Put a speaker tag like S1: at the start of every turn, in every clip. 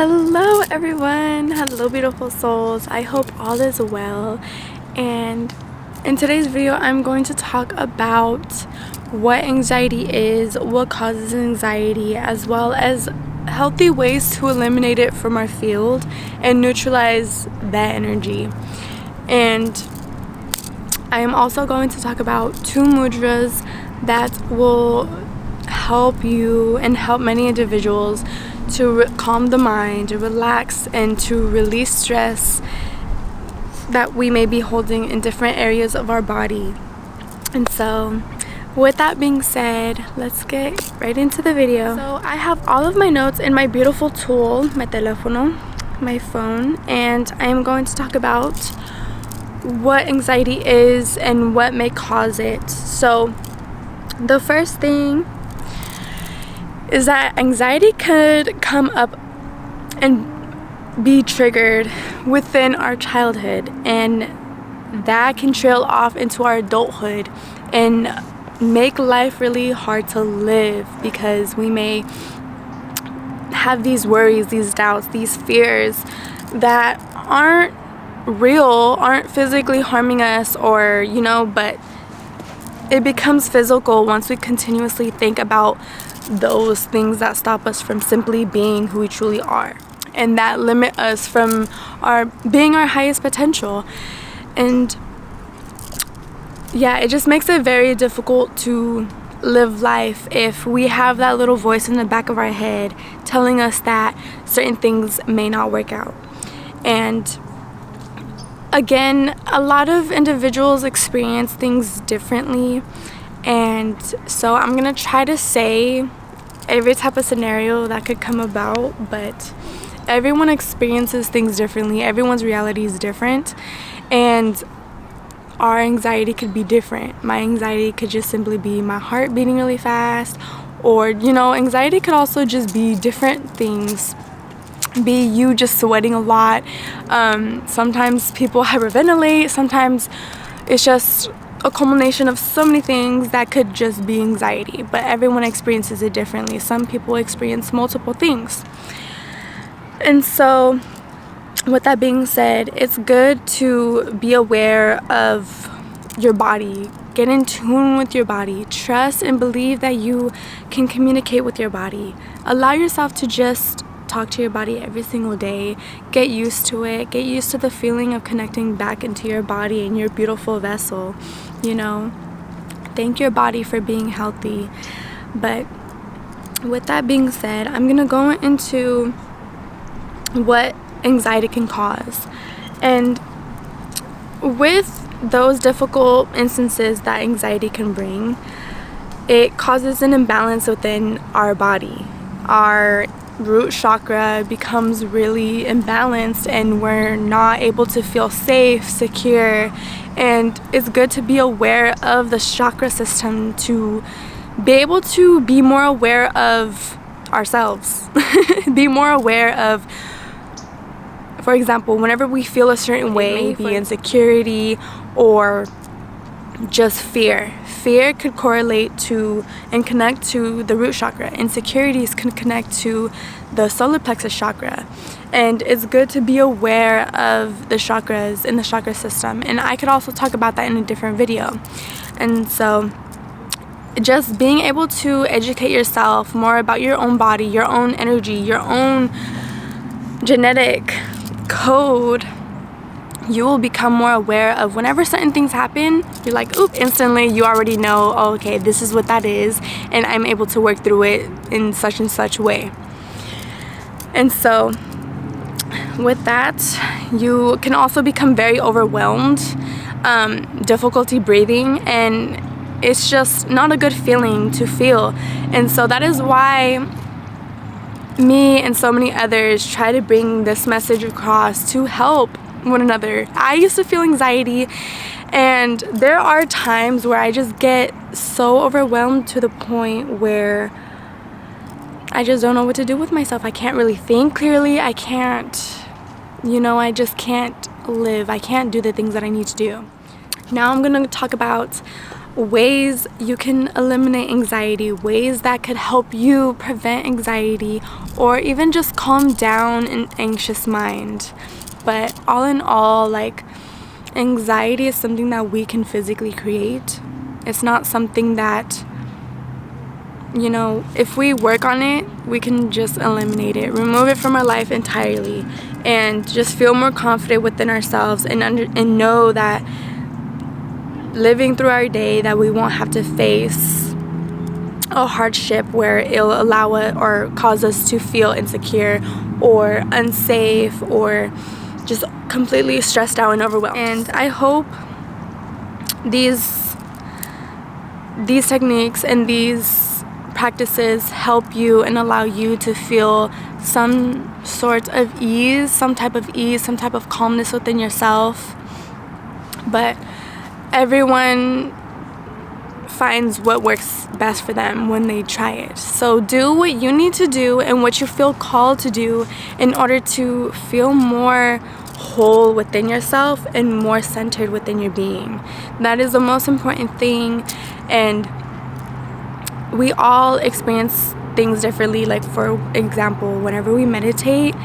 S1: Hello everyone, hello beautiful souls. I hope all is well, and in today's video I'm going to talk about what anxiety is, what causes anxiety, as well as healthy ways to eliminate it from our field and neutralize that energy. And I am also going to talk about 2 mudras that will help you and help many individuals to calm the mind, to relax, and to release stress that we may be holding in different areas of our body. And so with that being said, let's get right into the video. So I have all of my notes in my beautiful tool, my teléfono, my phone, and I am going to talk about what anxiety is and what may cause it. So the first thing is that anxiety could come up and be triggered within our childhood, and that can trail off into our adulthood and make life really hard to live, because we may have these worries, these doubts, these fears that aren't real, aren't physically harming us, or but it becomes physical once we continuously think about those things that stop us from simply being who we truly are, and that limit us from being our highest potential. And yeah, it just makes it very difficult to live life if we have that little voice in the back of our head telling us that certain things may not work out. And again, a lot of individuals experience things differently, and so I'm gonna try to say every type of scenario that could come about, but everyone experiences things differently. Everyone's reality is different, and our anxiety could be different. My anxiety could just simply be my heart beating really fast, or anxiety could also just be different things. Be you just sweating a lot. Sometimes people hyperventilate. Sometimes it's just a culmination of so many things that could just be anxiety, but everyone experiences it differently. Some people experience multiple things. And so with that being said, it's good to be aware of your body. Get in tune with your body. Trust and believe that you can communicate with your body. Allow yourself to just talk to your body every single day. Get used to it. Get used to the feeling of connecting back into your body and your beautiful vessel. Thank your body for being healthy. But with that being said, I'm gonna go into what anxiety can cause. And with those difficult instances that anxiety can bring, it causes an imbalance within our body. Our root chakra becomes really imbalanced, and we're not able to feel safe, secure. And it's good to be aware of the chakra system to be able to be more aware of ourselves. Be more aware of, for example, whenever we feel a certain way, maybe insecurity or just fear. Fear could correlate to and connect to the root chakra. Insecurities can connect to the solar plexus chakra. And it's good to be aware of the chakras in the chakra system. And I could also talk about that in a different video. And so just being able to educate yourself more about your own body, your own energy, your own genetic code, you will become more aware of whenever certain things happen. You're like, oop, instantly you already know, oh, okay, this is what that is, and I'm able to work through it in such and such way. And so with that, you can also become very overwhelmed, difficulty breathing, and it's just not a good feeling to feel. And so that is why me and so many others try to bring this message across to help one another. I used to feel anxiety, and there are times where I just get so overwhelmed to the point where I just don't know what to do with myself. I can't really think clearly. I can't, I just can't live. I can't do the things that I need to do. Now I'm going to talk about ways you can eliminate anxiety, ways that could help you prevent anxiety or even just calm down an anxious mind. But all in all, like, anxiety is something that we can physically create. It's not something that, you know, if we work on it, we can just eliminate it, remove it from our life entirely, and just feel more confident within ourselves and know that living through our day, that we won't have to face a hardship where it'll allow it or cause us to feel insecure or unsafe or just completely stressed out and overwhelmed. And I hope these techniques and these practices help you and allow you to feel some sort of ease, some type of calmness within yourself. But everyone finds what works best for them when they try it. So do what you need to do and what you feel called to do in order to feel more whole within yourself and more centered within your being. That is the most important thing, and we all experience things differently. Like, for example, whenever we meditate,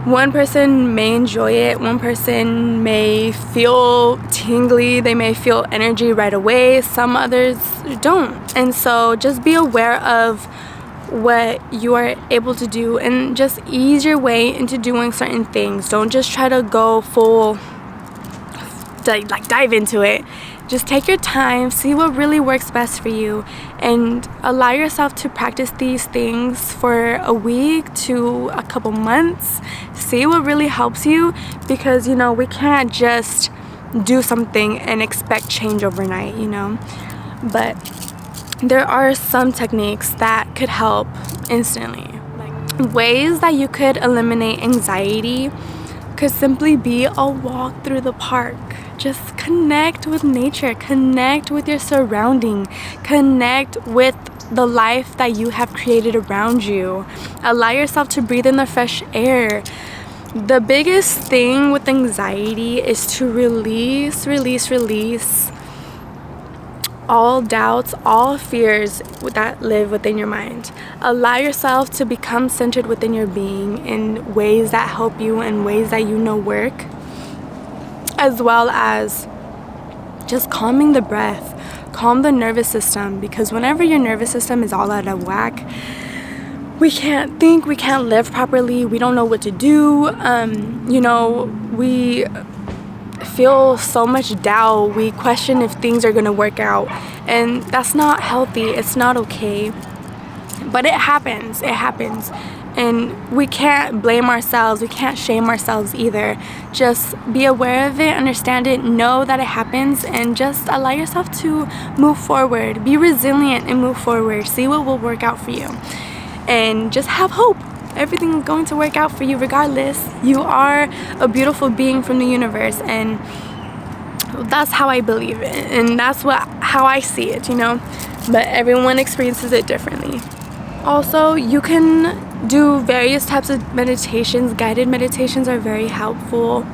S1: one person may enjoy it, one person may feel tingly, they may feel energy right away, some others don't. And so just be aware of what you are able to do and just ease your way into doing certain things. Don't just try to go full, like dive into it. Just take your time, see what really works best for you, and allow yourself to practice these things for a week to a couple months. See what really helps you, because, you know, we can't just do something and expect change overnight, you know. But there are some techniques that could help instantly. Like, ways that you could eliminate anxiety could simply be a walk through the park. Just connect with nature, connect with your surrounding, connect with the life that you have created around you. Allow yourself to breathe in the fresh air. The biggest thing with anxiety is to release all doubts, all fears that live within your mind. Allow yourself to become centered within your being in ways that help you and ways that you know work, as well as just calming the breath, calm the nervous system, because whenever your nervous system is all out of whack, we can't think, we can't live properly, we don't know what to do, you know, we feel so much doubt, we question if things are gonna work out, and that's not healthy, it's not okay. But it happens, and we can't blame ourselves, we can't shame ourselves either. Just be aware of it, understand it, know that it happens, and just allow yourself to move forward. Be resilient and move forward. See what will work out for you, and just have hope. Everything is going to work out for you regardless. You are a beautiful being from the universe, and that's how I believe it, and that's how I see it, you know. But everyone experiences it differently. Also, you can do various types of meditations. Guided meditations are very helpful.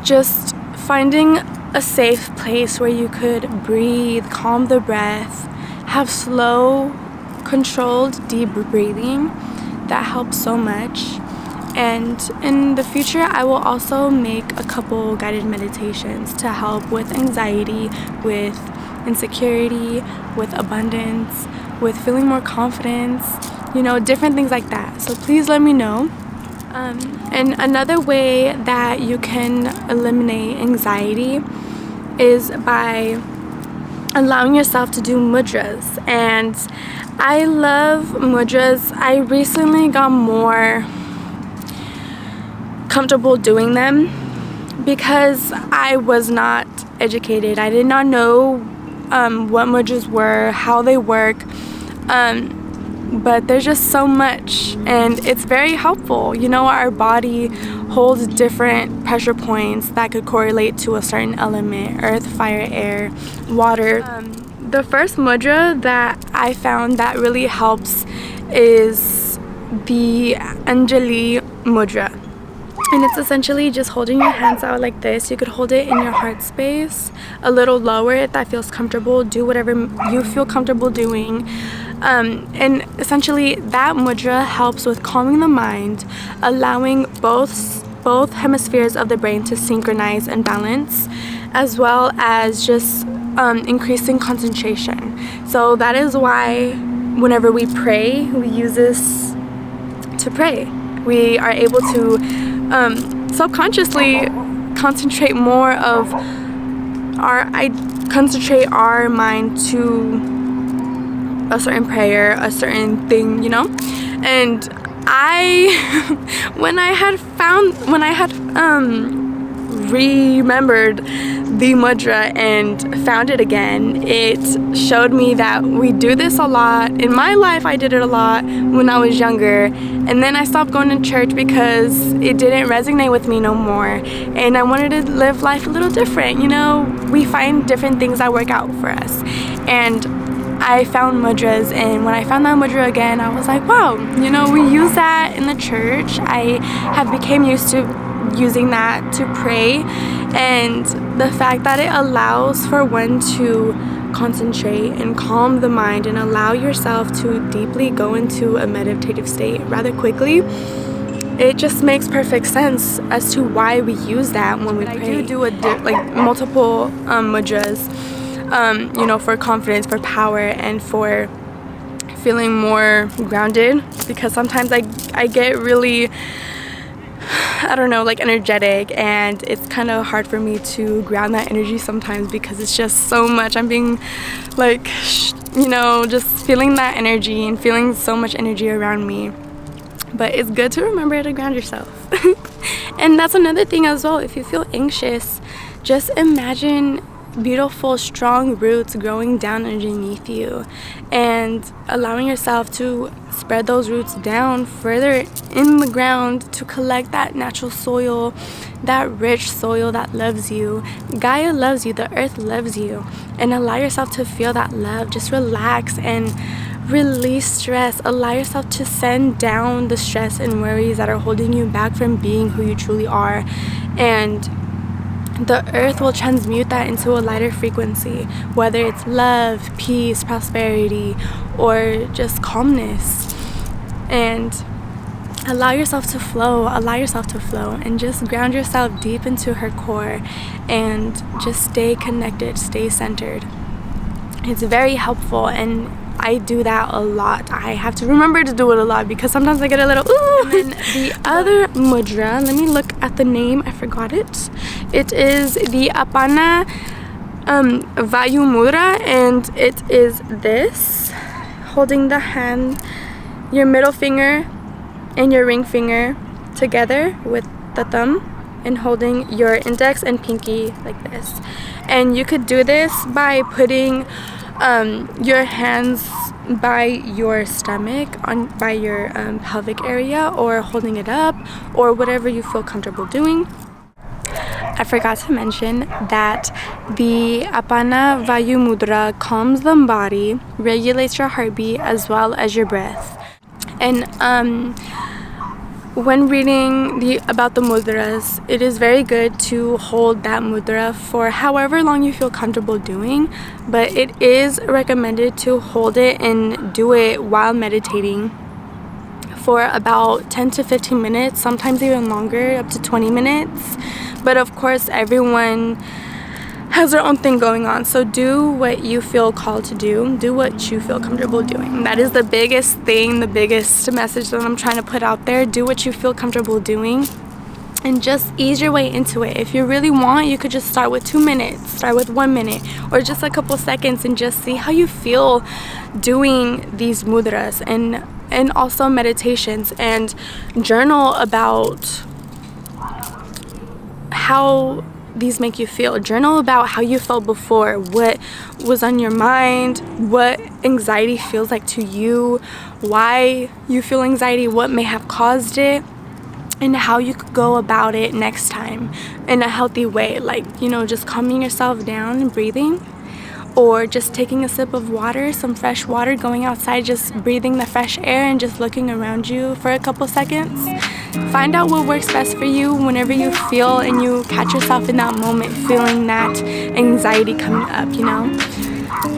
S1: Just finding a safe place where you could breathe, calm the breath, have slow, controlled, deep breathing. That helps so much. And in the future, I will also make a couple guided meditations to help with anxiety, with insecurity, with abundance, with feeling more confidence, you know, different things like that. So please let me know. And another way that you can eliminate anxiety is by allowing yourself to do mudras. And I love mudras. I recently got more comfortable doing them because I was not educated. I did not know what mudras were, how they work, but there's just so much, and it's very helpful. You know, our body holds different pressure points that could correlate to a certain element: earth, fire, air, water. The first mudra that I found that really helps is the Anjali mudra. And it's essentially just holding your hands out like this. You could hold it in your heart space, a little lower if that feels comfortable. Do whatever you feel comfortable doing. And essentially that mudra helps with calming the mind, allowing both hemispheres of the brain to synchronize and balance, as well as just increasing concentration. So that is why whenever we pray, we use this to pray. We are able to subconsciously concentrate more of concentrate our mind to a certain prayer, a certain thing, you know. And when I had remembered the mudra and found it again, it showed me that we do this a lot. In my life, I did it a lot when I was younger, and then I stopped going to church because it didn't resonate with me no more, and I wanted to live life a little different. You know, we find different things that work out for us, and I found mudras, and when I found that mudra again, I was like, wow, you know, we use that in the church. I have become used to using that to pray, and the fact that it allows for one to concentrate and calm the mind and allow yourself to deeply go into a meditative state rather quickly, it just makes perfect sense as to why we use that when we pray. I do like multiple mudras, you know, for confidence, for power, and for feeling more grounded, because sometimes I get really, I don't know, like energetic, and it's kind of hard for me to ground that energy sometimes because it's just so much. I'm being like, you know, just feeling that energy and feeling so much energy around me. But it's good to remember to ground yourself. And that's another thing as well. If you feel anxious, just imagine beautiful, strong roots growing down underneath you and allowing yourself to spread those roots down further in the ground to collect that natural soil, that rich soil that loves you. Gaia loves you, the earth loves you, and allow yourself to feel that love. Just relax and release stress. Allow yourself to send down the stress and worries that are holding you back from being who you truly are, and the earth will transmute that into a lighter frequency, whether it's love, peace, prosperity, or just calmness. And allow yourself to flow, and just ground yourself deep into her core and just stay connected, stay centered. It's very helpful, and I do that a lot. I have to remember to do it a lot because sometimes I get a little ooh. And then the other mudra, let me look at the name, I forgot it. It is the Apana Vayu Mudra, and it is this, holding the hand, your middle finger and your ring finger together with the thumb, and holding your index and pinky like this. And you could do this by putting your hands by your stomach, by your pelvic area, or holding it up, or whatever you feel comfortable doing. I forgot to mention that the Apana Vayu Mudra calms the body, regulates your heartbeat as well as your breath. And when reading about the mudras, it is very good to hold that mudra for however long you feel comfortable doing, but it is recommended to hold it and do it while meditating for about 10 to 15 minutes, sometimes even longer, up to 20 minutes. But of course, everyone has their own thing going on, so do what you feel called to do what you feel comfortable doing. That is the biggest thing, the biggest message that I'm trying to put out there. Do what you feel comfortable doing, and just ease your way into it. If you really want, you could just start with 2 minutes, start with 1 minute, or just a couple seconds, and just see how you feel doing these mudras, and also meditations, and journal about how these make you feel. Journal about how you felt before, what was on your mind, what anxiety feels like to you, why you feel anxiety, what may have caused it, and how you could go about it next time in a healthy way, like, you know, just calming yourself down and breathing, or just taking a sip of water, some fresh water, going outside, just breathing the fresh air and just looking around you for a couple seconds. find out what works best for you whenever you feel and you catch yourself in that moment feeling that anxiety coming up, you know?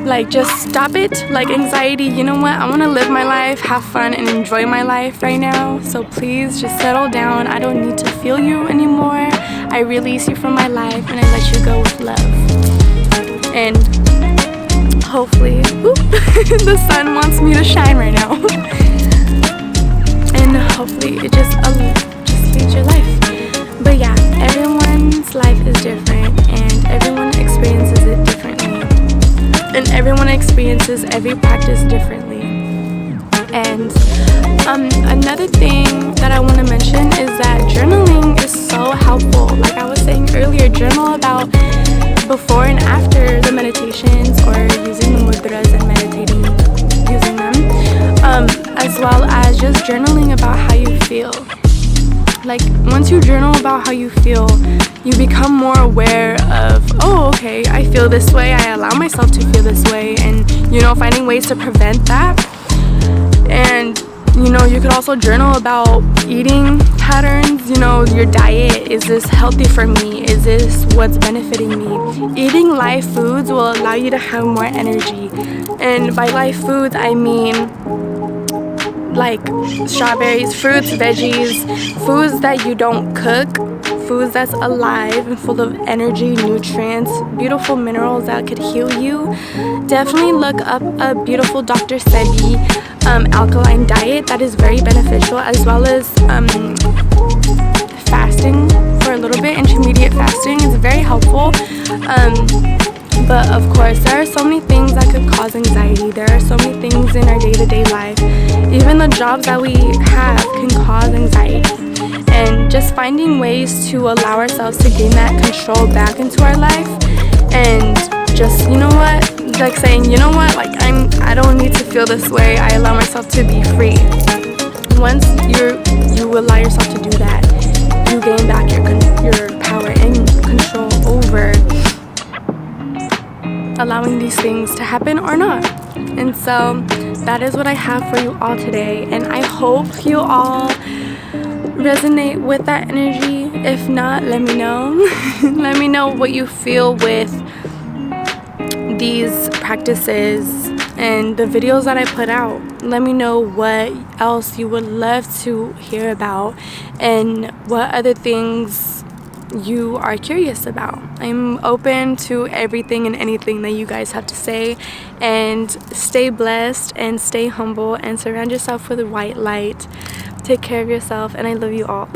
S1: Like, just stop it. Like, anxiety, you know what? I want to live my life, have fun, and enjoy my life right now. So please just settle down. I don't need to feel you anymore. I release you from my life and I let you go with love. And hopefully, the sun wants me to shine right now. And hopefully it just leads your life. But yeah, everyone's life is different and everyone experiences it differently. And everyone experiences every practice differently. And another thing that I want to mention is that journaling is so helpful. Like I was saying earlier, journal about before and after the meditations or using the mudras and meditating using them, as well as just journaling about how you feel. Like, once you journal about how you feel, you become more aware of, oh, okay, I feel this way, I allow myself to feel this way, and, you know, finding ways to prevent that. And, you know, you could also journal about eating patterns, you know, your diet. Is this healthy for me? Is this what's benefiting me? Eating live foods will allow you to have more energy. And by live foods, I mean like strawberries, fruits, veggies, foods that you don't cook, foods that's alive and full of energy, nutrients, beautiful minerals that could heal you. Definitely look up a beautiful Dr. Sebi alkaline diet that is very beneficial, as well as fasting for a little bit. Intermediate fasting is very helpful. But of course, there are so many things that could cause anxiety. There are so many things in our day-to-day life. Even the jobs that we have can cause anxiety. And just finding ways to allow ourselves to gain that control back into our life. And just, you know what? Like saying, you know what? Like, I don't need to feel this way. I allow myself to be free. Once you allow yourself to do that, you gain back your power and control over allowing these things to happen or not. And so that is what I have for you all today, and I hope you all resonate with that energy. If not, let me know. Let me know what you feel with these practices and the videos that I put out. Let me know what else you would love to hear about and what other things you are curious about. I'm open to everything and anything that you guys have to say. And stay blessed and stay humble and surround yourself with white light. Take care of yourself, and I love you all.